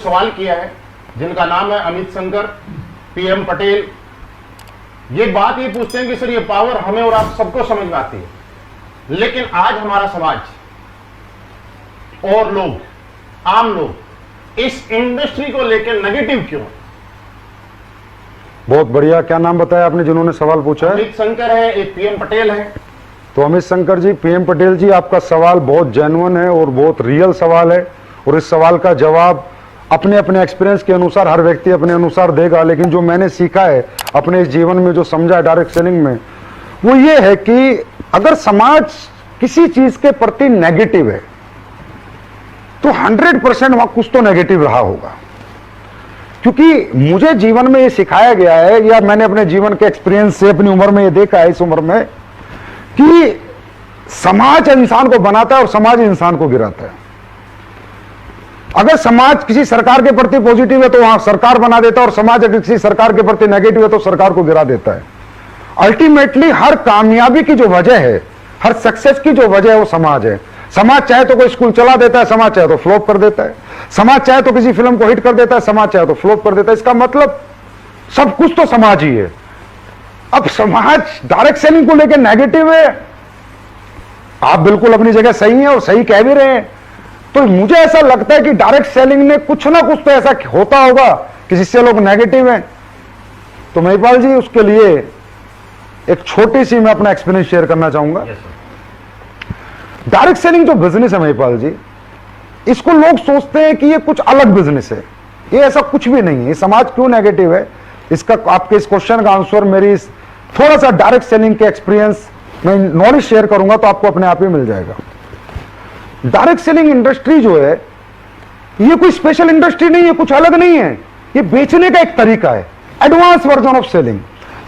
सवाल किया है जिनका नाम है अमित शंकर, पीएम पटेल। ये बात ये पूछते हैं कि सर ये पावर हमें और आप सबको समझ में आती है, लेकिन आज हमारा समाज और लोग, आम लोग इस इंडस्ट्री को लेकर नेगेटिव क्यों? बहुत बढ़िया। क्या नाम बताया आपने जिन्होंने सवाल पूछा है? अमित शंकर है, एक पीएम पटेल है। तो अमित शंकर जी, पीएम पटेल जी, आपका सवाल बहुत जेन्युइन है और बहुत रियल सवाल है, और इस सवाल का जवाब अपने अपने एक्सपीरियंस के अनुसार हर व्यक्ति अपने अनुसार देगा। लेकिन जो मैंने सीखा है अपने इस जीवन में, जो समझा है डायरेक्ट सेलिंग में, वो ये है कि अगर समाज किसी चीज के प्रति नेगेटिव है तो 100% वहां कुछ तो नेगेटिव रहा होगा। क्योंकि मुझे जीवन में ये सिखाया गया है, या मैंने अपने जीवन के एक्सपीरियंस से अपनी उम्र में ये देखा है, इस उम्र में, कि समाज इंसान को बनाता है और समाज इंसान को गिराता है। अगर समाज किसी सरकार के प्रति पॉजिटिव है तो वहां सरकार बना देता है, और समाज अगर किसी सरकार के प्रति नेगेटिव है तो सरकार को गिरा देता है। अल्टीमेटली हर कामयाबी की जो वजह है, हर सक्सेस की जो वजह है, वो समाज है। समाज चाहे तो कोई स्कूल चला देता है, समाज चाहे तो फ्लॉप कर देता है। समाज चाहे तो किसी फिल्म को हिट कर देता है, समाज चाहे तो फ्लॉप कर देता है। इसका मतलब सब कुछ तो समाज ही है। अब समाज डायरेक्ट सेलिंग को लेकर नेगेटिव है, आप बिल्कुल अपनी जगह सही हैं और सही कह भी रहे हैं। तो मुझे ऐसा लगता है कि डायरेक्ट सेलिंग में कुछ ना कुछ तो ऐसा होता होगा कि जिससे लोग नेगेटिव हैं। तो महिपाल जी, उसके लिए एक छोटी सी मैं अपना एक्सपीरियंस शेयर करना चाहूंगा। डायरेक्ट सेलिंग जो बिजनेस है महिपाल जी, इसको लोग सोचते हैं कि ये कुछ अलग बिजनेस है। ये ऐसा कुछ भी नहीं है। ये समाज क्यों नेगेटिव है, इसका आपके इस क्वेश्चन का आंसर मेरी थोड़ा सा डायरेक्ट सेलिंग के एक्सपीरियंस में नॉलेज शेयर करूंगा तो आपको अपने आप ही मिल जाएगा। डायरेक्ट सेलिंग इंडस्ट्री जो है, ये कोई स्पेशल इंडस्ट्री नहीं है, कुछ अलग नहीं है। ये बेचने का एक तरीका है, एडवांस वर्जन ऑफ सेलिंग।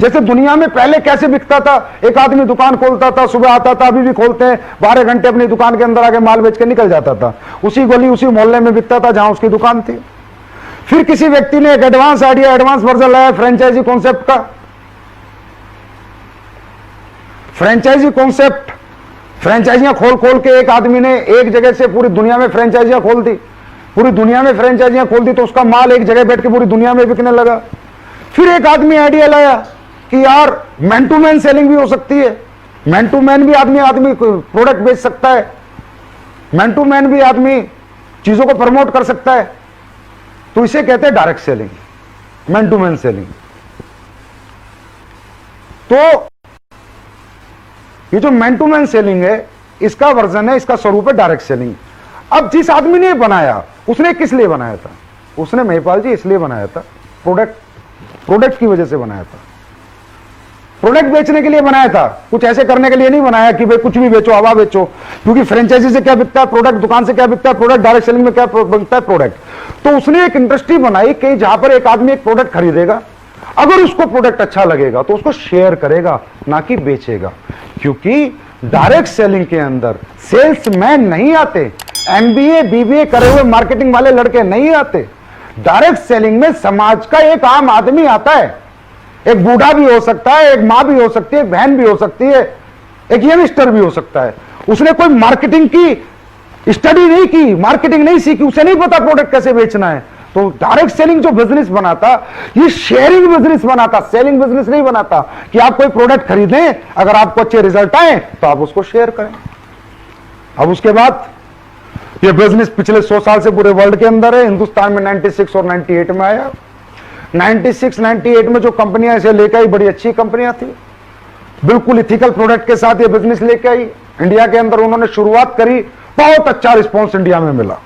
जैसे दुनिया में पहले कैसे बिकता था, एक आदमी दुकान खोलता था, सुबह आता था, अभी भी खोलते हैं, 12 घंटे अपनी दुकान के अंदर आके माल बेच के निकल जाता था। उसी गली उसी मोहल्ले में बिकता था जहां उसकी दुकान थी। फिर किसी व्यक्ति ने एक एडवांस आइडिया, एडवांस वर्जन लाया फ्रेंचाइजी कॉन्सेप्ट का। फ्रेंचाइजी कॉन्सेप्ट, फ्रेंचाइजियां खोल खोल के एक आदमी ने एक जगह से पूरी दुनिया में फ्रेंचाइजियां खोल दी। पूरी दुनिया में फ्रेंचाइजियां खोल दी तो उसका माल एक जगह बैठ के पूरी दुनिया में बिकने लगा। फिर एक आदमी आइडिया लाया कि यार मैन टू मैन सेलिंग भी हो सकती है, मैन टू मैन भी आदमी प्रोडक्ट बेच सकता है, मैन टू मैन भी आदमी चीजों को प्रमोट कर सकता है। तो इसे कहते हैं direct selling, man to man selling. तो ये जो मैन टू मैन सेलिंग है, इसका वर्जन है, इसका स्वरूप है डायरेक्ट सेलिंग। अब जिस आदमी ने बनाया, उसने किस लिए बनाया था? उसने महिपाल जी इसलिए बनाया था, प्रोडक्ट की वजह से बनाया था। प्रोडक्ट बेचने के लिए बनाया था, कुछ ऐसे करने के लिए नहीं बनाया कि भाई कुछ भी बेचो, हवा बेचो। क्योंकि फ्रेंचाइजी से क्या बिकता है? प्रोडक्ट। दुकान से क्या बिकता है? प्रोडक्ट। डायरेक्ट सेलिंग में क्या बिकता है? प्रोडक्ट। तो उसने एक इंडस्ट्री बनाई कि जहां पर एक आदमी एक प्रोडक्ट खरीदेगा, अगर उसको प्रोडक्ट अच्छा लगेगा तो उसको शेयर करेगा, ना कि बेचेगा। क्योंकि डायरेक्ट सेलिंग के अंदर सेल्समैन नहीं आते, एमबीए बीबीए करे हुए मार्केटिंग वाले लड़के नहीं आते। डायरेक्ट सेलिंग में समाज का एक आम आदमी आता है। एक बूढ़ा भी हो सकता है, एक मां भी हो सकती है, एक बहन भी हो सकती है, एक यंगस्टर भी हो सकता है। उसने कोई मार्केटिंग की स्टडी नहीं की, मार्केटिंग नहीं सीखी, उसे नहीं पता प्रोडक्ट कैसे बेचना है। तो डायरेक्ट सेलिंग जो बिजनेस बनाता, ये शेयरिंग बिजनेस बनाता, सेलिंग बिजनेस नहीं बनाता कि आप कोई प्रोडक्ट खरीदें, अगर आपको अच्छे रिजल्ट आए तो आप उसको शेयर करें। अब उसके बाद ये बिजनेस पिछले 100 साल से पूरे वर्ल्ड के अंदर है। हिंदुस्तान में 96 और 98 में आया। 96-98 में जो कंपनियां इसे लेकर आई, बड़ी अच्छी कंपनियां थी, बिल्कुल इथिकल प्रोडक्ट के साथ ये बिजनेस लेकर आई। इंडिया के अंदर उन्होंने शुरुआत करी, बहुत अच्छा रिस्पॉन्स इंडिया में मिला।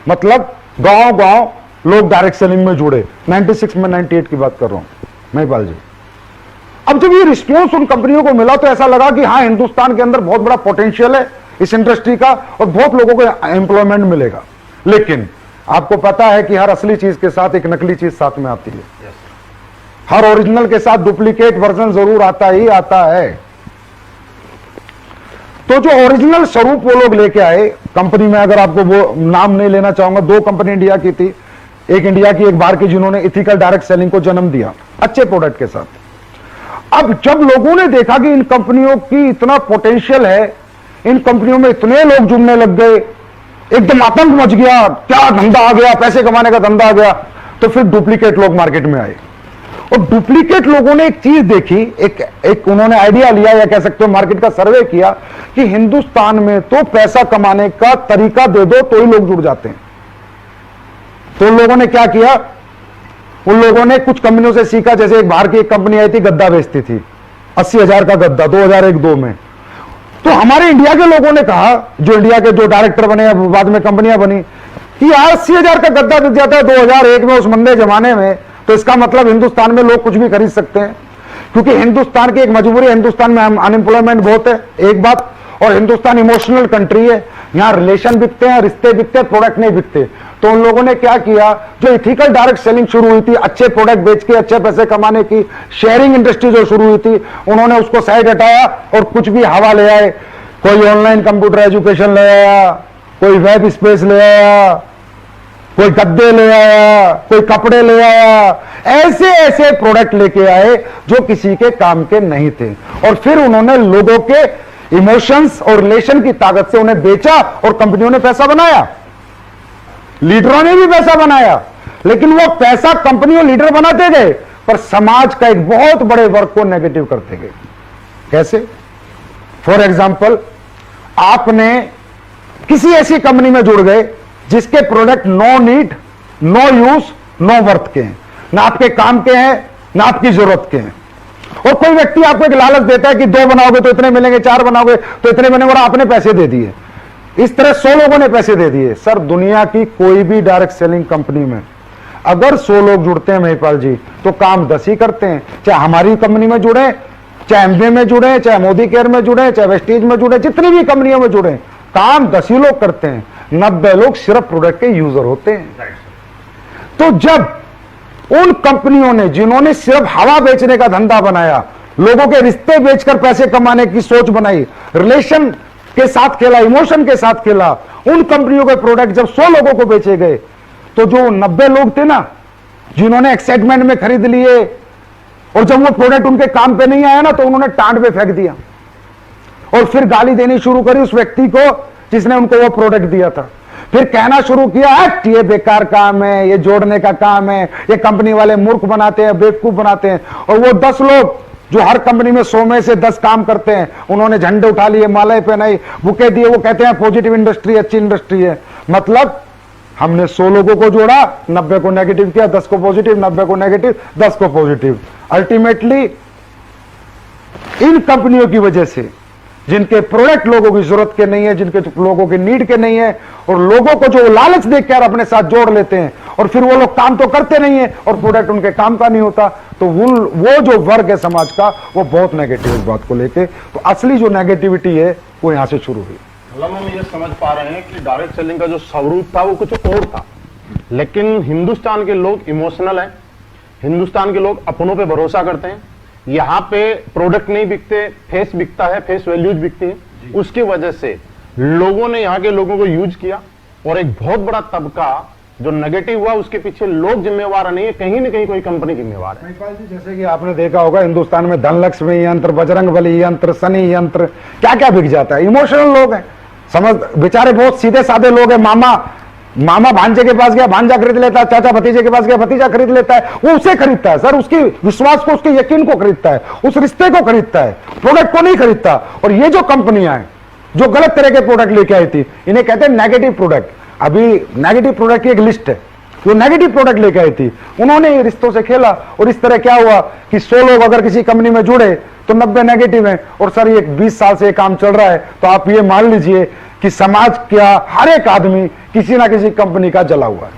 मतलब गांव लोग डायरेक्ट सेलिंग में जुड़े। 96 में 98 की बात कर रहा हूं महिपाल जी। अब जब ये रिस्पॉन्स उन कंपनियों को मिला तो ऐसा लगा कि हाँ, हिंदुस्तान के अंदर बहुत बड़ा पोटेंशियल है इस इंडस्ट्री का और बहुत लोगों को एम्प्लॉयमेंट मिलेगा। लेकिन आपको पता है कि हर असली चीज के साथ एक नकली चीज साथ में आती है। हर ओरिजिनल के साथ डुप्लीकेट वर्जन जरूर आता ही आता है। तो जो ओरिजिनल स्वरूप वो लोग लेके आए कंपनी में, अगर आपको वो नाम नहीं लेना चाहूंगा, 2 कंपनी इंडिया की थी, एक इंडिया की एक बाहर की, जिन्होंने इथिकल डायरेक्ट सेलिंग को जन्म दिया अच्छे प्रोडक्ट के साथ। अब जब लोगों ने देखा कि इन कंपनियों की इतना पोटेंशियल है, इन कंपनियों में इतने लोग जुड़ने लग गए एकदम आतंक मच गया, क्या धंधा आ गया, पैसे कमाने का धंधा आ गया। तो फिर डुप्लीकेट लोग मार्केट में आए और डुप्लीकेट लोगों ने एक चीज देखी, एक उन्होंने आइडिया लिया या कह सकते हो मार्केट का सर्वे किया कि हिंदुस्तान में तो पैसा कमाने का तरीका दे दो तो ही लोग जुड़ जाते हैं। तो उन लोगों ने क्या किया, उन लोगों ने कुछ कंपनियों से सीखा। जैसे एक बाहर की एक कंपनी आई थी, गद्दा बेचती थी, 80,000 का गद्दा 2001-2 में। तो हमारे इंडिया के लोगों ने कहा, जो इंडिया के जो डायरेक्टर बने या बाद में कंपनियां बनी, कि यार 80,000 का गद्दा बिक जाता है 2001 में उस मंदे जमाने में, तो इसका मतलब हिंदुस्तान में लोग कुछ भी खरीद सकते हैं। क्योंकि हिंदुस्तान की एक मजबूरी है, हिंदुस्तान में अनएम्प्लॉयमेंट बहुत है, एक बात, और हिंदुस्तान इमोशनल कंट्री है, यहां रिलेशन बिकते हैं, रिश्ते बिकते हैं, प्रोडक्ट नहीं बिकते। तो उन लोगों ने क्या किया, जो इथिकल डायरेक्ट सेलिंग शुरू हुई थी, अच्छे प्रोडक्ट बेच के अच्छे पैसे कमाने की शेयरिंग इंडस्ट्री जो शुरू हुई थी, उन्होंने उसको साइड हटाया और कुछ भी हवा ले आए। कोई ऑनलाइन कंप्यूटर एजुकेशन ले आया, कोई वेब स्पेस ले आया, कोई गद्दे ले आया, कोई कपड़े ले आया, ऐसे ऐसे प्रोडक्ट लेके आए जो किसी के काम के नहीं थे। और फिर उन्होंने लोगों के इमोशंस और रिलेशन की ताकत से उन्हें बेचा और कंपनियों ने पैसा बनाया, लीडरों ने भी पैसा बनाया। लेकिन वो पैसा कंपनी और लीडर बनाते गए पर समाज का एक बहुत बड़े वर्ग को नेगेटिव करते गए। कैसे? फॉर एग्जाम्पल, आपने किसी ऐसी कंपनी में जुड़ गए जिसके product no need, no use, no worth के हैं, ना आपके काम के हैं ना आपकी जरूरत के हैं। और कोई व्यक्ति आपको एक लालच देता है कि 2 बनाओगे तो इतने मिलेंगे, 4 बनाओगे तो इतने मिलेंगे, और आपने पैसे दे दिए। इस तरह 100 लोगों ने पैसे दे दिए। सर, दुनिया की कोई भी डायरेक्ट सेलिंग कंपनी में अगर 100 लोग जुड़ते हैं महिपाल जी, तो काम 10 ही करते हैं। चाहे हमारी कंपनी में जुड़े, चाहे एमवे में जुड़े, चाहे मोदी केयर में जुड़े, चाहे वेस्टीज में जुड़े, जितनी भी कंपनियों में जुड़े, काम 10 ही लोग करते हैं, 90 लोग सिर्फ प्रोडक्ट के यूजर होते हैं। तो जब उन कंपनियों ने, जिन्होंने सिर्फ हवा बेचने का धंधा बनाया, लोगों के रिश्ते बेचकर पैसे कमाने की सोच बनाई, रिलेशन के साथ खेला, इमोशन के साथ खेला, उन कंपनियों के प्रोडक्ट जब 100 लोगों को बेचे गए, तो जो 90 लोग थे ना, जिन्होंने एक्साइटमेंट में खरीद लिए, और जब वो प्रोडक्ट उनके काम पे नहीं आया ना, तो उन्होंने टांड पे फेंक दिया और फिर गाली देनी शुरू करी उस व्यक्ति को जिसने उनको वो प्रोडक्ट दिया था। फिर कहना शुरू किया, ये बेकार काम है, ये जोड़ने का काम है, ये कंपनी वाले मूर्ख बनाते हैं, बेवकूफ बनाते हैं। और वो 10 लोग जो हर कंपनी में 100 में से 10 काम करते हैं, उन्होंने झंडे उठा लिए, मालाएं पहनाई, बुके दिए, वो कहते हैं पॉजिटिव इंडस्ट्री, अच्छी इंडस्ट्री है। मतलब हमने 100 लोगों को जोड़ा, 90 को नेगेटिव किया, 10 को पॉजिटिव, 90 को नेगेटिव, 10 को पॉजिटिव। अल्टीमेटली इन कंपनियों की वजह से, जिनके प्रोडक्ट लोगों की जरूरत के नहीं है, जिनके लोगों की नीड के नहीं है, और लोगों को जो लालच देकर अपने साथ जोड़ लेते हैं, और फिर वो लोग काम तो करते नहीं है और प्रोडक्ट उनके काम का नहीं होता, तो वो जो वर्ग है समाज का, वो बहुत नेगेटिव इस बात को लेके। तो असली जो नेगेटिविटी है वो यहां से शुरू हुई। मतलब हम ये समझ पा रहे हैं कि डायरेक्ट सेलिंग का जो स्वरूप था वो कुछ और था, लेकिन हिंदुस्तान के लोग इमोशनल हैं, हिंदुस्तान के लोग अपनों पे भरोसा करते हैं। यहाँ पे प्रोडक्ट नहीं बिकते, फेस बिकता है, फेस वैल्यूज बिकती है। उसकी वजह से लोगों ने यहाँ के लोगों को यूज किया, और एक बहुत बड़ा तबका जो नेगेटिव हुआ, उसके पीछे लोग जिम्मेवार नहीं है, कहीं ना कहीं कोई कंपनी जिम्मेवार है। जैसे कि आपने देखा होगा, हिंदुस्तान में धनलक्ष्मी यंत्र, बजरंगबली यंत्र, शनि यंत्र, क्या क्या बिक जाता है। इमोशनल लोग हैं, समझ, बेचारे बहुत सीधे साधे लोग हैं। मामा भांजे के पास गया, भांजा खरीद लेता है, चाचा भतीजे के पास गया, भतीजा खरीद लेता है, वो उसे खरीदता है सर, उसकी विश्वास को, उसके यकीन को खरीदता है, उस रिश्ते को खरीदता है, प्रोडक्ट को नहीं खरीदता। और ये जो कंपनियां हैं जो गलत तरह के प्रोडक्ट लेके आई थी, इन्हें कहते हैं नेगेटिव प्रोडक्ट। अभी नेगेटिव प्रोडक्ट की एक लिस्ट है, जो नेगेटिव प्रोडक्ट लेके आई थी, उन्होंने रिश्तों से खेला, और इस तरह क्या हुआ कि 100 लोग अगर किसी कंपनी में जुड़े तो 90 नेगेटिव हैं। और सर, ये 20 साल से ये काम चल रहा है, तो आप ये मान लीजिए कि समाज का हर एक आदमी किसी ना किसी कंपनी का जला हुआ है।